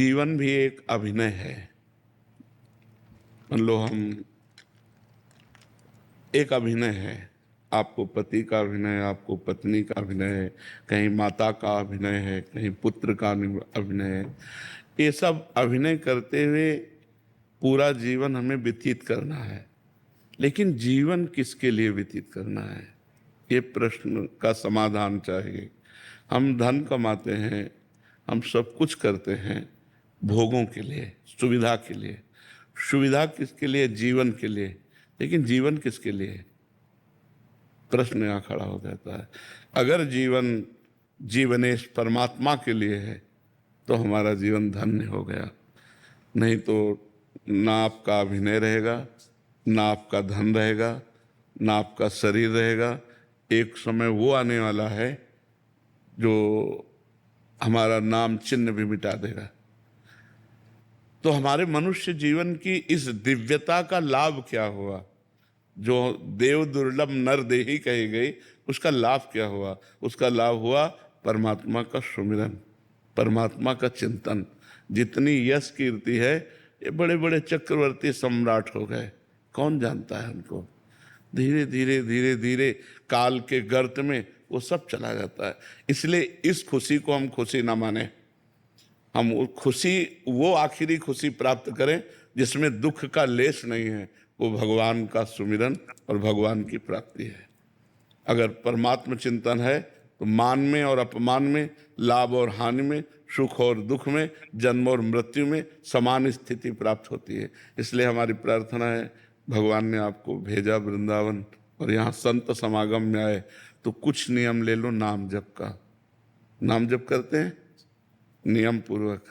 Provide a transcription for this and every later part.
जीवन भी एक अभिनय है। मान लो हम एक अभिनय है, आपको पति का अभिनय, आपको पत्नी का अभिनय है, कहीं माता का अभिनय है, कहीं पुत्र का अभिनय है। ये सब अभिनय करते हुए पूरा जीवन हमें व्यतीत करना है। लेकिन जीवन किसके लिए व्यतीत करना है, ये प्रश्न का समाधान चाहिए। हम धन कमाते हैं, हम सब कुछ करते हैं भोगों के लिए, सुविधा के लिए। सुविधा किसके लिए? जीवन के लिए। लेकिन जीवन किसके लिए? प्रश्न यहाँ खड़ा हो जाता है। अगर जीवन जीवनेश परमात्मा के लिए है तो हमारा जीवन धन्य हो गया। नहीं तो ना आपका अभिनय रहेगा, ना आपका धन रहेगा, ना आपका शरीर रहेगा। एक समय वो आने वाला है जो हमारा नाम चिन्ह भी मिटा देगा। तो हमारे मनुष्य जीवन की इस दिव्यता का लाभ क्या हुआ? जो देव दुर्लभ नर देही कही गई, उसका लाभ क्या हुआ? उसका लाभ हुआ परमात्मा का सुमिरन, परमात्मा का चिंतन। जितनी यश कीर्ति है, ये बड़े बड़े चक्रवर्ती सम्राट हो गए, कौन जानता है उनको? धीरे धीरे धीरे धीरे काल के गर्त में वो सब चला जाता है। इसलिए इस खुशी को हम खुशी ना माने। हम वो खुशी, वो आखिरी खुशी प्राप्त करें जिसमें दुख का लेश नहीं है। वो भगवान का सुमिरन और भगवान की प्राप्ति है। अगर परमात्मा चिंतन है तो मान में और अपमान में, लाभ और हानि में, सुख और दुख में, जन्म और मृत्यु में समान स्थिति प्राप्त होती है। इसलिए हमारी प्रार्थना है, भगवान ने आपको भेजा वृंदावन और यहाँ संत समागम में आए तो कुछ नियम ले लो नाम जप का। नाम जप करते हैं नियम पूर्वक।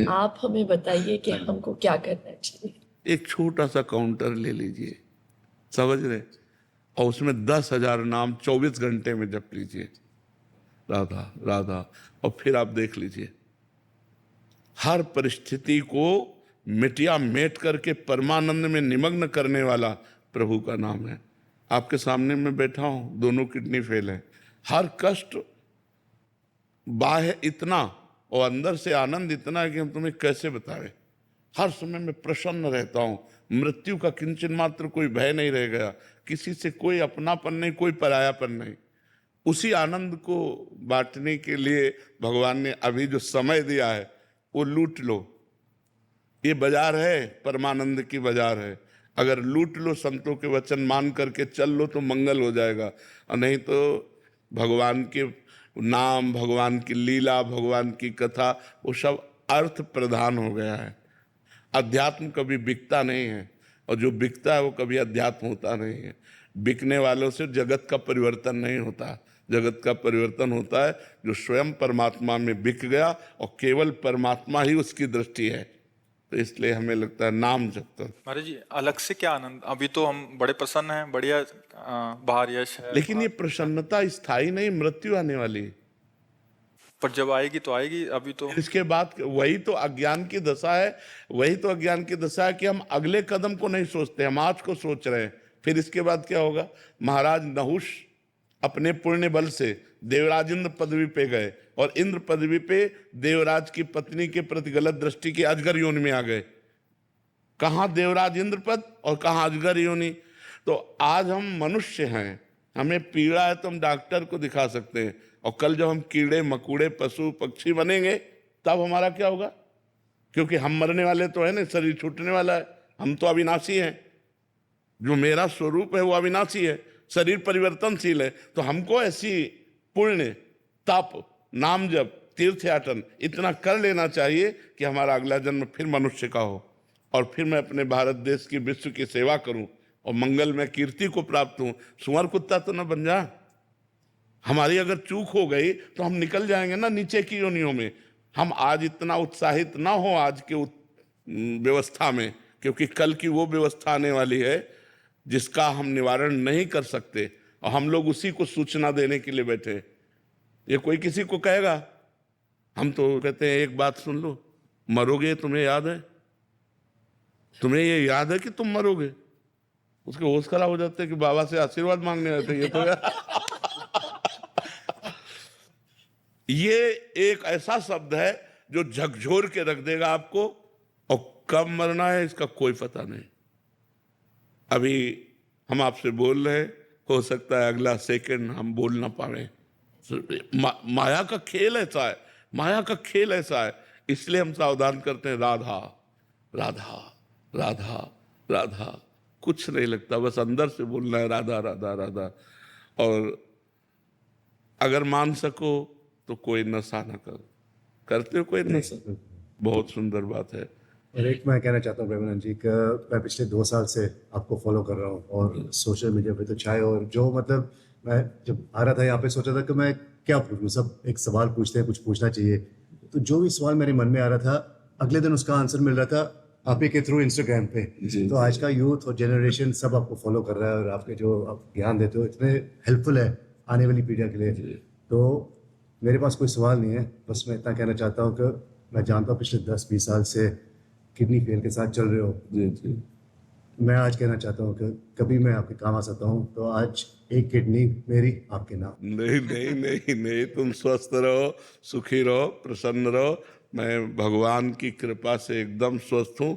आप हमें बताइए कि हमको क्या करना चाहिए। एक छोटा सा काउंटर ले लीजिए, समझ रहे, और उसमें 10,000 नाम 24 घंटे में जप लीजिए, राधा राधा। और फिर आप देख लीजिए, हर परिस्थिति को मिटिया मेट करके परमानंद में निमग्न करने वाला प्रभु का नाम है। आपके सामने मैं बैठा हूं, दोनों किडनी फेल है, हर कष्ट बाह्य इतना और अंदर से आनंद इतना है कि हम तुम्हें कैसे बताएं। हर समय मैं प्रसन्न रहता हूँ, मृत्यु का किंचन मात्र कोई भय नहीं रह गया, किसी से कोई अपनापन नहीं, कोई परायापन नहीं। उसी आनंद को बांटने के लिए भगवान ने अभी जो समय दिया है वो लूट लो। ये बाजार है, परमानंद की बाजार है। अगर लूट लो, संतों के वचन मान करके चल लो तो मंगल हो जाएगा, और नहीं तो भगवान के नाम, भगवान की लीला, भगवान की कथा, वो सब अर्थ प्रधान हो गया है। अध्यात्म कभी बिकता नहीं है, और जो बिकता है वो कभी अध्यात्म होता नहीं है। बिकने वालों से जगत का परिवर्तन नहीं होता। जगत का परिवर्तन होता है जो स्वयं परमात्मा में बिक गया और केवल परमात्मा ही उसकी दृष्टि है। तो इसलिए हमें लगता है नाम जब तक। महाराज जी, अलग से क्या आनंद, अभी तो हम बड़े प्रसन्न हैं, बढ़िया बाहर यश है, लेकिन ये प्रसन्नता स्थायी नहीं, मृत्यु आने वाली है। पर जब आएगी तो आएगी। अभी तो इसके बाद वही तो अज्ञान की दशा है, वही तो अज्ञान की दशा है कि हम अगले कदम को नहीं सोचते, हम आज को सोच रहे हैं। फिर इसके बाद क्या होगा? महाराज नहुष अपने पुण्य बल से देवराज इंद्र पदवी पे गए, और इंद्र पदवी पे देवराज की पत्नी के प्रति गलत दृष्टि की अजगर योनि में आ गए। कहाँ देवराज इंद्र पद और कहाँ अजगर योनि। तो आज हम मनुष्य हैं, हमें पीड़ा है तो हम डॉक्टर को दिखा सकते हैं, और कल जब हम कीड़े मकोड़े पशु पक्षी बनेंगे तब हमारा क्या होगा? क्योंकि हम मरने वाले तो है ना, शरीर छूटने वाला है, हम तो अविनाशी हैं। जो मेरा स्वरूप है वो अविनाशी है, शरीर परिवर्तनशील है। तो हमको ऐसी पुण्य, तप, नाम जप, तीर्थ याटन इतना कर लेना चाहिए कि हमारा अगला जन्म फिर मनुष्य का हो, और फिर मैं अपने भारत देश की, विश्व की सेवा करूं और मंगल में कीर्ति को प्राप्त हूं। सुअर कुत्ता तो न बन जा। हमारी अगर चूक हो गई तो हम निकल जाएंगे ना नीचे की योनियों में। हम आज इतना उत्साहित ना हो आज के व्यवस्था में, क्योंकि कल की वो व्यवस्था आने वाली है जिसका हम निवारण नहीं कर सकते, और हम लोग उसी को सूचना देने के लिए बैठे। ये कोई किसी को कहेगा, हम तो कहते हैं एक बात सुन लो, मरोगे, तुम्हें याद है? तुम्हें ये याद है कि तुम मरोगे? उसके होश खराब हो जाते हैं कि बाबा से आशीर्वाद मांगने आते हैं। ये तो ये एक ऐसा शब्द है जो झकझोर के रख देगा आपको, और कब मरना है इसका कोई पता नहीं। अभी हम आपसे बोल रहे, हो सकता है अगला सेकंड हम बोल ना पाए। माया का खेल ऐसा है, माया का खेल ऐसा है, इसलिए हम सावधान करते हैं, राधा राधा राधा राधा, कुछ नहीं लगता, बस अंदर से बोलना है राधा राधा राधा। और अगर मान सको तो कोई नशा ना करो। करते हो कोई नशा? बहुत सुंदर बात है। और एक मैं कहना चाहता हूँ प्रेमानंद जी का, मैं पिछले 2 साल से आपको फॉलो कर रहा हूँ और सोशल मीडिया पे तो चाहे, और जो मतलब मैं जब आ रहा था यहाँ पे सोचा था कि मैं क्या पूछूं, सब एक सवाल पूछते हैं, कुछ पूछना चाहिए, तो जो भी सवाल मेरे मन में आ रहा था अगले दिन उसका आंसर मिल रहा था आप ही के थ्रू इंस्टाग्राम पे। तो आज का यूथ और जनरेशन सब आपको फॉलो कर रहा है, और आपके जो आप ज्ञान देते हो इतने हेल्पफुल है आने वाली पीढ़ियों के लिए। तो मेरे पास कोई सवाल नहीं है, बस मैं इतना कहना चाहता हूँ कि मैं जानता हूँ पिछले 10-20 साल से किडनी फेल के साथ चल रहे हो। जी जी। मैं आज कहना चाहता हूँ कि कभी मैं आपके काम आ सकता हूँ, तो आज एक किडनी मेरी आपके नाम। नहीं नहीं नहीं नहीं, तुम स्वस्थ रहो, सुखी रहो, प्रसन्न रहो। मैं भगवान की कृपा से एकदम स्वस्थ हूँ।